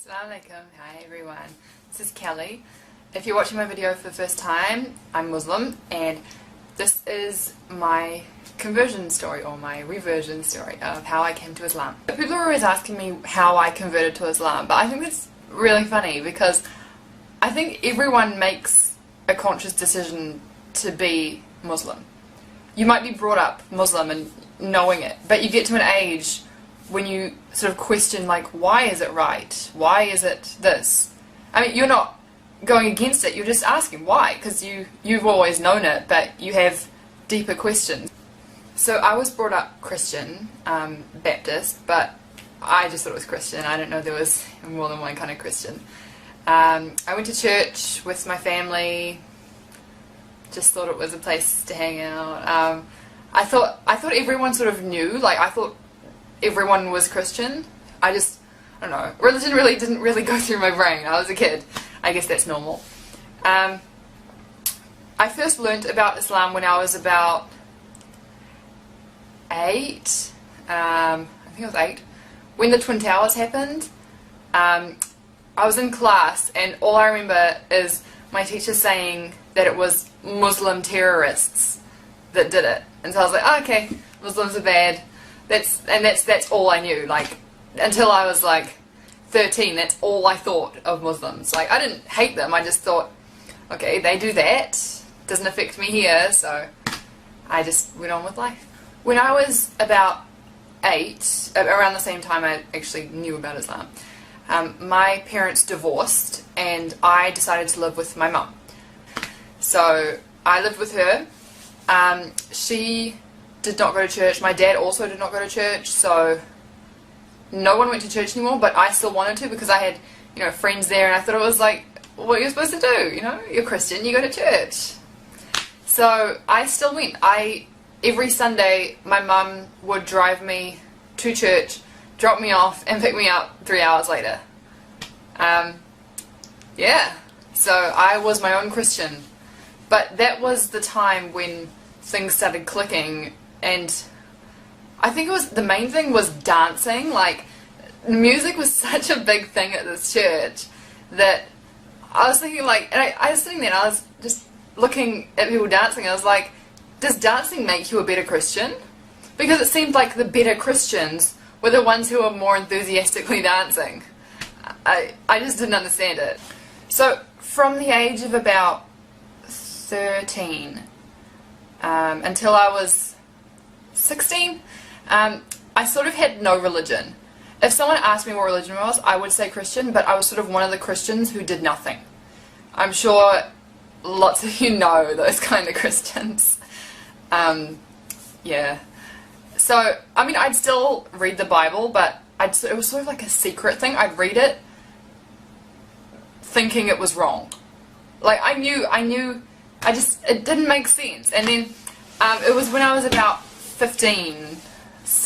Assalamu alaikum. Hi everyone, this is Kelly. If you're watching my video for the first time, I'm Muslim and this is my conversion story or my reversion story of how I came to Islam. People are always asking me how I converted to Islam, but I think that's really funny because I think everyone makes a conscious decision to be Muslim. You might be brought up Muslim and knowing it, but you get to an age when you sort of question, like, why is it right? Why is it this? I mean, you're not going against it, you're just asking why, because you've always known it, but you have deeper questions. So I was brought up Christian, Baptist, but I just thought it was Christian. I didn't know there was more than one kind of Christian. I went to church with my family, just thought it was a place to hang out. I thought everyone sort of knew, like I thought everyone was Christian. I don't know, religion didn't really go through my brain. I was a kid. I guess that's normal. I first learnt about Islam when I was about 8. I think I was 8. When the Twin Towers happened, I was in class and all I remember is my teacher saying that it was Muslim terrorists that did it. And so I was like, oh, okay, Muslims are bad. That's all I knew. Like, until I was like 13, that's all I thought of Muslims. Like, I didn't hate them, I just thought, okay, they do that, doesn't affect me here, so I just went on with life. When I was about 8, around the same time I actually knew about Islam, my parents divorced and I decided to live with my mum. So I lived with her. She did not go to church. My dad also did not go to church, so no one went to church anymore, but I still wanted to because I had, you know, friends there and I thought it was like what you're supposed to do, you know, you're Christian, you go to church. So I still went. Every Sunday my mum would drive me to church, drop me off and pick me up 3 hours later. Yeah, so I was my own Christian, but that was the time when things started clicking. And I think the main thing was dancing. Like, music was such a big thing at this church that I was thinking, like, and I was sitting there and I was just looking at people dancing. I was like, does dancing make you a better Christian? Because it seemed like the better Christians were the ones who were more enthusiastically dancing. I just didn't understand it. So from the age of about 13 until I was 16, I sort of had no religion. If someone asked me what religion was, I would say Christian, but I was sort of one of the Christians who did nothing. I'm sure lots of you know those kind of Christians. Yeah. So, I mean, I'd still read the Bible, but it was sort of like a secret thing. I'd read it thinking it was wrong. Like, I knew, it didn't make sense. And then it was when I was about 16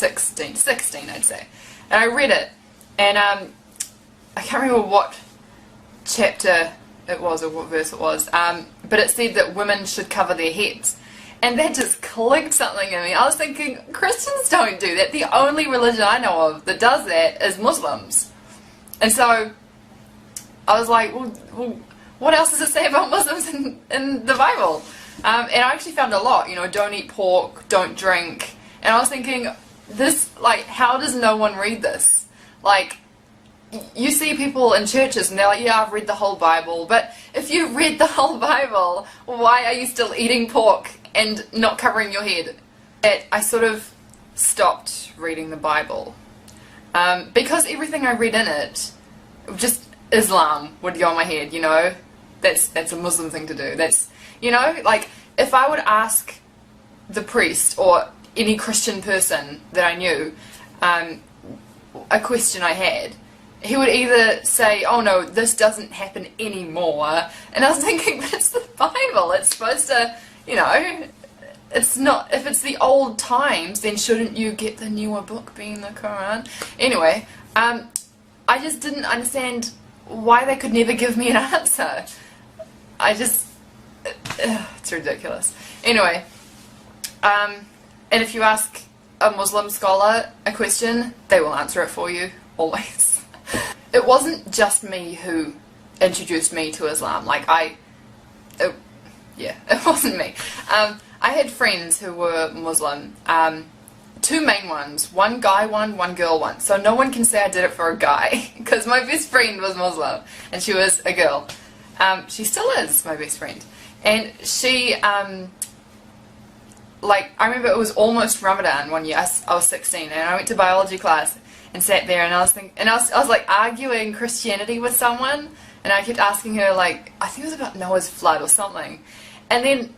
I'd say, and I read it, and I can't remember what chapter it was or what verse it was, but it said that women should cover their heads, and that just clicked something in me. I was thinking, Christians don't do that. The only religion I know of that does that is Muslims. And so I was like, well what else does it say about Muslims in the Bible? And I actually found a lot, you know, don't eat pork, don't drink. And I was thinking, this, like, how does no one read this? Like, you see people in churches and they're like, yeah, I've read the whole Bible. But if you read the whole Bible, why are you still eating pork and not covering your head? I sort of stopped reading the Bible. Because everything I read in it, just Islam would go on my head, you know? That's a Muslim thing to do. That's, you know, like, if I would ask the priest or any Christian person that I knew a question I had, he would either say, oh no, this doesn't happen anymore, and I was thinking, but it's the Bible, it's supposed to, you know, it's not, if it's the old times, then shouldn't you get the newer book being the Quran? Anyway, I just didn't understand why they could never give me an answer. It's ridiculous. Anyway, and if you ask a Muslim scholar a question, they will answer it for you, always. it wasn't just me who introduced me to Islam. Like yeah, it wasn't me. I had friends who were Muslim. Two main ones. One guy one girl one. So no one can say I did it for a guy, because my best friend was Muslim and she was a girl. She still is my best friend. And she, like, I remember it was almost Ramadan one year. I was 16 and I went to biology class and sat there and I was like arguing Christianity with someone, and I kept asking her, like, I think it was about Noah's flood or something. And then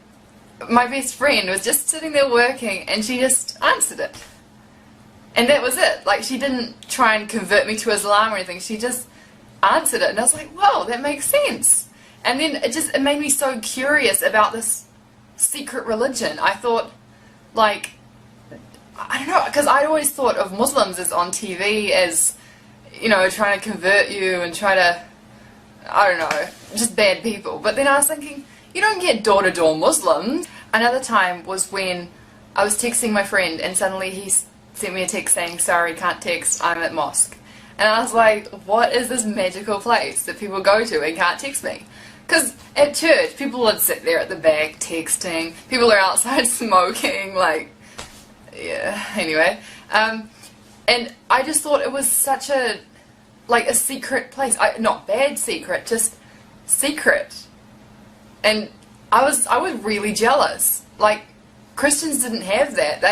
my best friend was just sitting there working and she just answered it. And that was it. Like, she didn't try and convert me to Islam or anything. She just answered it. And I was like, whoa, that makes sense. And then it made me so curious about this secret religion. I thought, like, I don't know, because I always thought of Muslims as on TV as, you know, trying to convert you and try to, I don't know, just bad people. But then I was thinking, you don't get door-to-door Muslims. Another time was when I was texting my friend and suddenly he sent me a text saying, sorry, can't text, I'm at mosque. And I was like, what is this magical place that people go to and can't text me? Because at church, people would sit there at the back texting, people are outside smoking, like, yeah, anyway. And I just thought it was such a, like, a secret place. Not bad secret, just secret. And I was really jealous. Like, Christians didn't have that.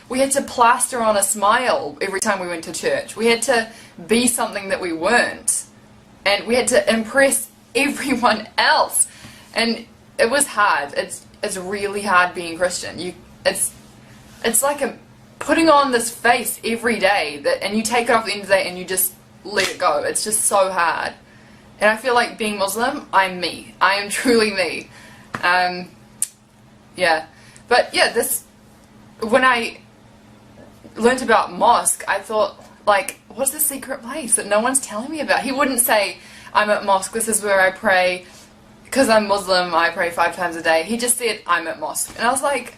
We had to plaster on a smile every time we went to church. We had to be something that we weren't. And we had to impress everyone else. And it was hard. It's really hard being Christian. It's like putting on this face every day, and you take it off at the end of the day and you just let it go. It's just so hard. And I feel like being Muslim, I'm me. I am truly me. Yeah. But yeah, when I learnt about mosque, I thought, like, what's the secret place that no one's telling me about? He wouldn't say, I'm at mosque, this is where I pray, because I'm Muslim, I pray 5 times a day. He just said, I'm at mosque. And I was like,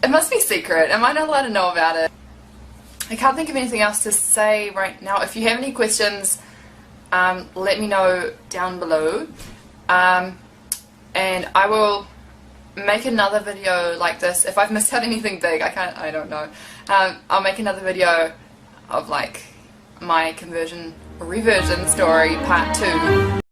it must be secret. Am I not allowed to know about it? I can't think of anything else to say right now. If you have any questions, let me know down below. And I will make another video like this. If I've missed out anything big, I don't know. I'll make another video of, like, my conversion or reversion story part 2.